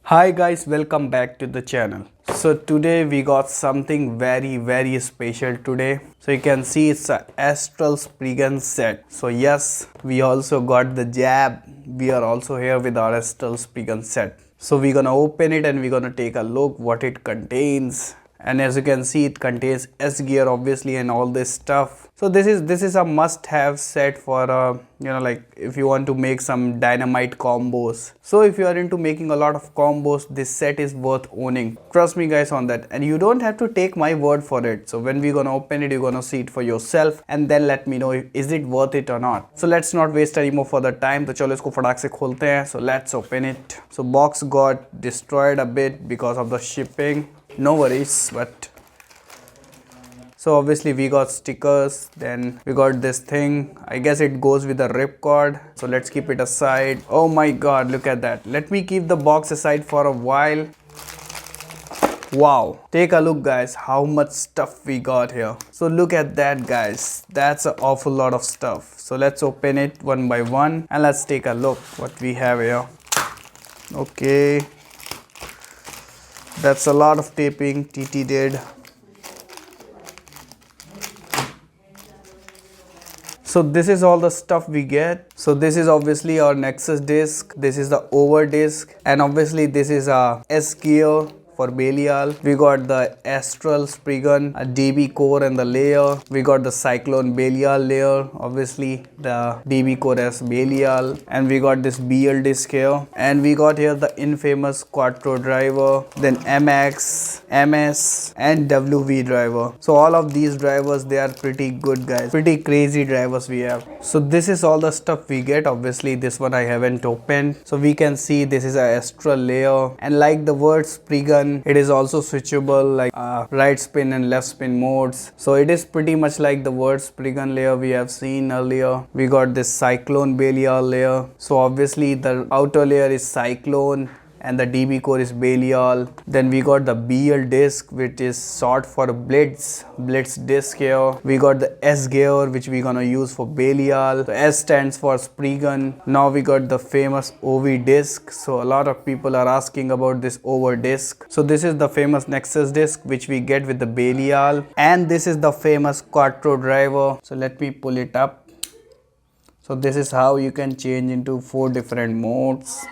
Hi guys, welcome back to the channel. So today we got something very special today. So you can see it's a Astral Spriggan set. So yes, we also got the jab. We are also here with our Astral Spriggan set. So we're gonna open it and we're gonna take a look what it contains. And as you can see, it contains S gear obviously and all this stuff. So this is a must-have set for like if you want to make some dynamite combos. So if you are into making a lot of combos, this set is worth owning. Trust me guys on that, and you don't have to take my word for it. So when we're gonna open it, you're gonna see it for yourself and then let me know is it worth it or not. So let's not waste any more further time. तो चलो इसको फटाक से खोलते हैं. So let's open it. So box got destroyed a bit because of the shipping. No worries, but so obviously we got stickers, then we got this thing. I guess it goes with the ripcord. So let's keep it aside. Oh my god, look at that. Let me keep the box aside for a while. Wow, take a look guys how much stuff we got here. So look at that guys, that's an awful lot of stuff. So let's open it one by one and let's take a look what we have here. Okay, that's a lot of taping TT did. So this is all the stuff we get. So this is obviously our Nexus disc. This is the over disc, and obviously this is a S gear for Belial. We got the Astral Spriggan, a DB core and the layer. We got the Cyclone Belial layer, obviously the DB core as Belial, and we got this BL disc here, and we got here the infamous Quattro Driver, then MX, MS and WV driver. So all of these drivers, they are pretty good guys, pretty crazy drivers we have. So this is all the stuff we get. Obviously this one I haven't opened. So we can see this is a Astral layer, and like the word Spriggan, it is also switchable like right spin and left spin modes. So it is pretty much like the word Spriggan layer we have seen earlier. We got this Cyclone Belial layer. So obviously the outer layer is Cyclone and the DB core is Belial. Then we got the BL disc, which is short for Blitz disc here. We got the S gear, which we're gonna use for Belial. The S stands for Spriggan. Now we got the famous OV disc. So a lot of people are asking about this over disc. So this is the famous Nexus disc, which we get with the Belial, and this is the famous Quattro Driver. So let me pull it up. So this is how you can change into 4 different modes.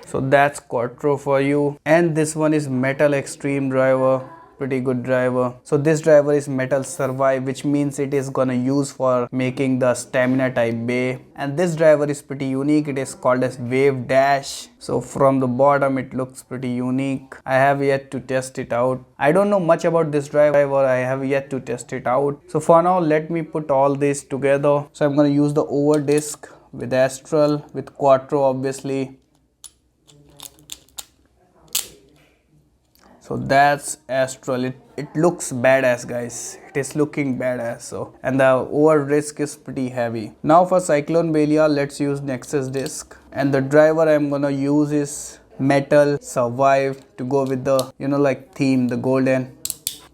So that's Quattro for you, and this one is Metal Extreme driver, pretty good driver. So this driver is Metal Survive, which means it is gonna use for making the stamina type bay, and this driver is pretty unique. It is called as Wave Dash. So from the bottom it looks pretty unique. I have yet to test it out. I don't know much about this driver, I have yet to test it out. So for now let me put all this together. So I'm gonna use the over disc with Astral, with Quattro obviously. So that's Astral. It looks badass guys. It is looking badass. So, and the over disc is pretty heavy. Now for Cyclone Belial, let's use Nexus disc. And the driver I'm gonna use is Metal Survive to go with the like theme, the golden.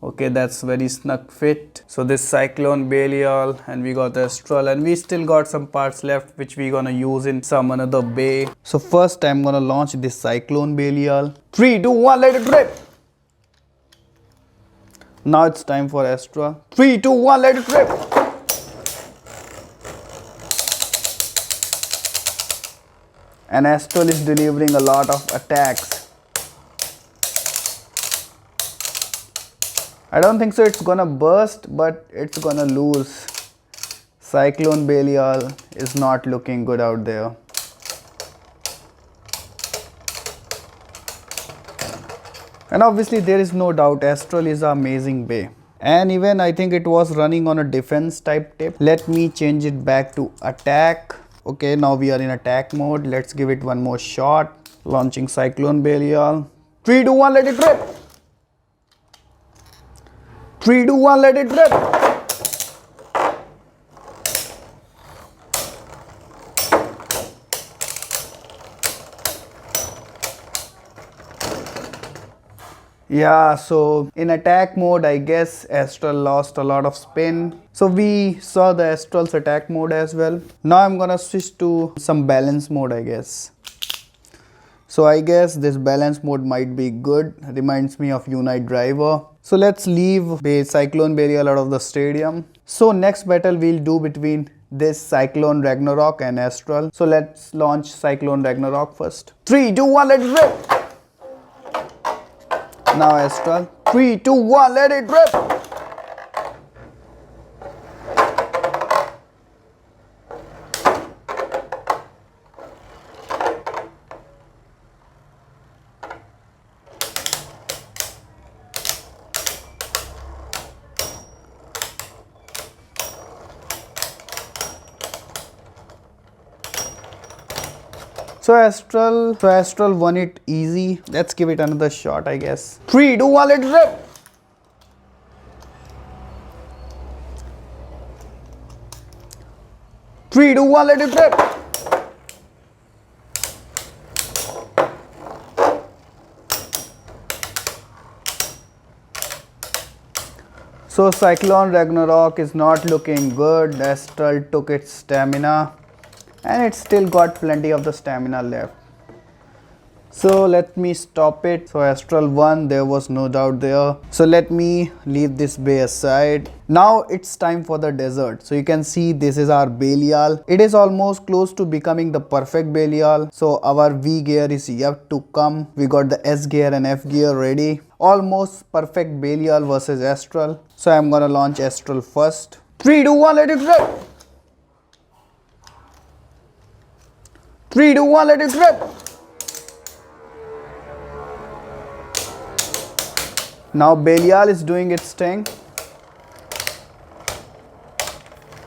Okay, that's very snug fit. So this Cyclone Belial, and we got Astral, and we still got some parts left which we gonna use in some another bay. So first I'm gonna launch this Cyclone Belial. 3, 2, 1, let it rip. Now it's time for Astra. 3, 2, 1, let it rip. And Astral is delivering a lot of attacks. I don't think so it's gonna burst, but it's gonna lose. Cyclone Belial is not looking good out there. And obviously there is no doubt Astral is an amazing bay. And even I think it was running on a defense type tip. Let me change it back to attack. Okay, now we are in attack mode. Let's give it one more shot. Launching Cyclone Belial. 3, 2, 1, let it rip. 3, 2, 1, let it rip. Yeah, so in attack mode, I guess Astral lost a lot of spin. So we saw the Astral's attack mode as well. Now I'm gonna switch to some balance mode, I guess. So I guess this balance mode might be good. Reminds me of Unite Driver. So let's leave the Cyclone Burial out of the stadium. So next battle we'll do between this Cyclone Ragnarok and Astral. So let's launch Cyclone Ragnarok first. 3, 2, 1, let it rip! Now Astral. 3, 2, 1, let it rip! So Astral won it easy. Let's give it another shot, I guess. 3, 2, 1, let it rip! Three, two, one, let it rip! So Cyclone Ragnarok is not looking good. Astral took its stamina and it still got plenty of the stamina left. So let me stop it. So Astral won, there was no doubt there. So let me leave this bay aside. Now it's time for the desert. So you can see this is our Belial. It is almost close to becoming the perfect Belial. So our V gear is yet to come. We got the S gear and F gear ready. Almost perfect Belial versus Astral. So I'm gonna launch Astral first. 3, 2, 1, let it rip! 3, 2, 1, let it rip! Now Belial is doing its thing.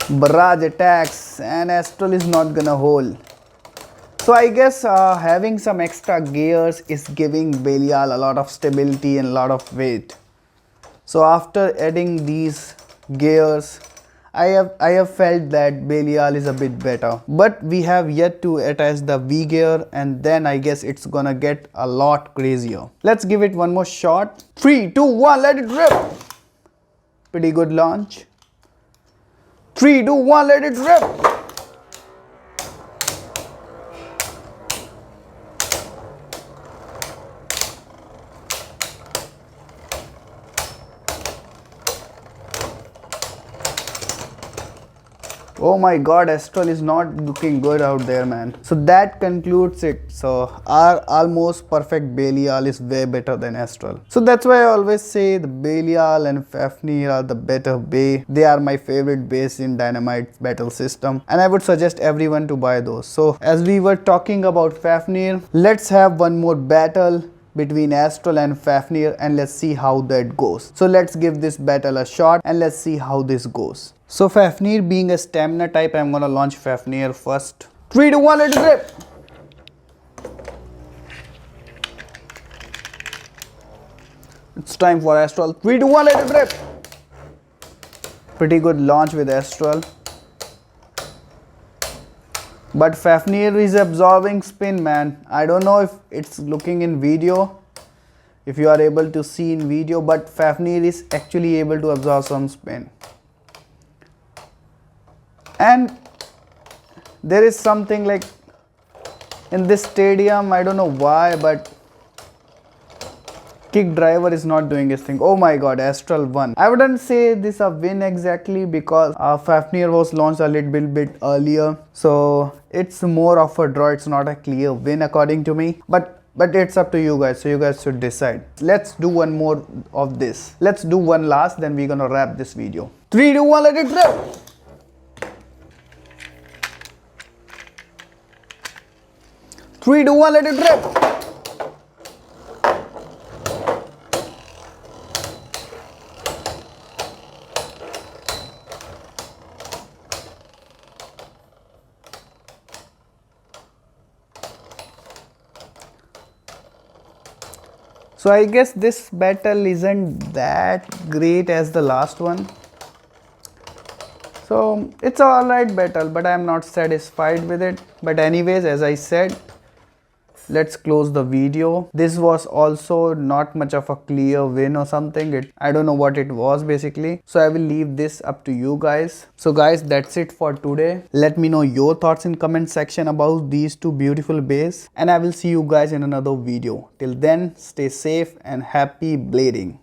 Barrage attacks and Astral is not gonna hold. So I guess having some extra gears is giving Belial a lot of stability and a lot of weight. So after adding these gears, I have felt that Belial is a bit better. But we have yet to attach the V gear and then I guess it's gonna get a lot crazier. Let's give it one more shot. 3, 2, 1, let it rip! Pretty good launch. 3, 2, 1, let it rip! Oh my god, Astral is not looking good out there, man. So that concludes it. So our almost perfect Belial is way better than Astral. So that's why I always say the Belial and Fafnir are the better bay. They are my favorite bays in Dynamite battle system. And I would suggest everyone to buy those. So as we were talking about Fafnir, let's have one more battle between Astral and Fafnir and let's see how that goes. So let's give this battle a shot and let's see how this goes. So Fafnir being a stamina type, I'm gonna launch Fafnir first. 3, 2, 1, let it rip! It's time for Astral. 3, 2, 1, let it rip! Pretty good launch with Astral. But Fafnir is absorbing spin, man. I don't know if it's looking in video, if you are able to see in video, but Fafnir is actually able to absorb some spin. And there is something like in this stadium, I don't know why, but Kick Driver is not doing his thing. Oh my god, Astral won. I wouldn't say this a win exactly because Fafnir was launched a little bit earlier. So it's more of a draw. It's not a clear win according to me. But it's up to you guys. So you guys should decide. Let's do one more of this. Let's do one last, then we're gonna wrap this video. 3, 2, 1, let it rip! 3, 2, 1, let it rip! So I guess this battle isn't that great as the last one. So it's alright battle, but I'm not satisfied with it. But anyways, as I said, let's close the video. This was also not much of a clear win or something. I don't know what it was basically, so I will leave this up to you guys. So guys, that's it for today. Let me know your thoughts in comment section about these two beautiful bays, and I will see you guys in another video. Till then, stay safe and happy blading.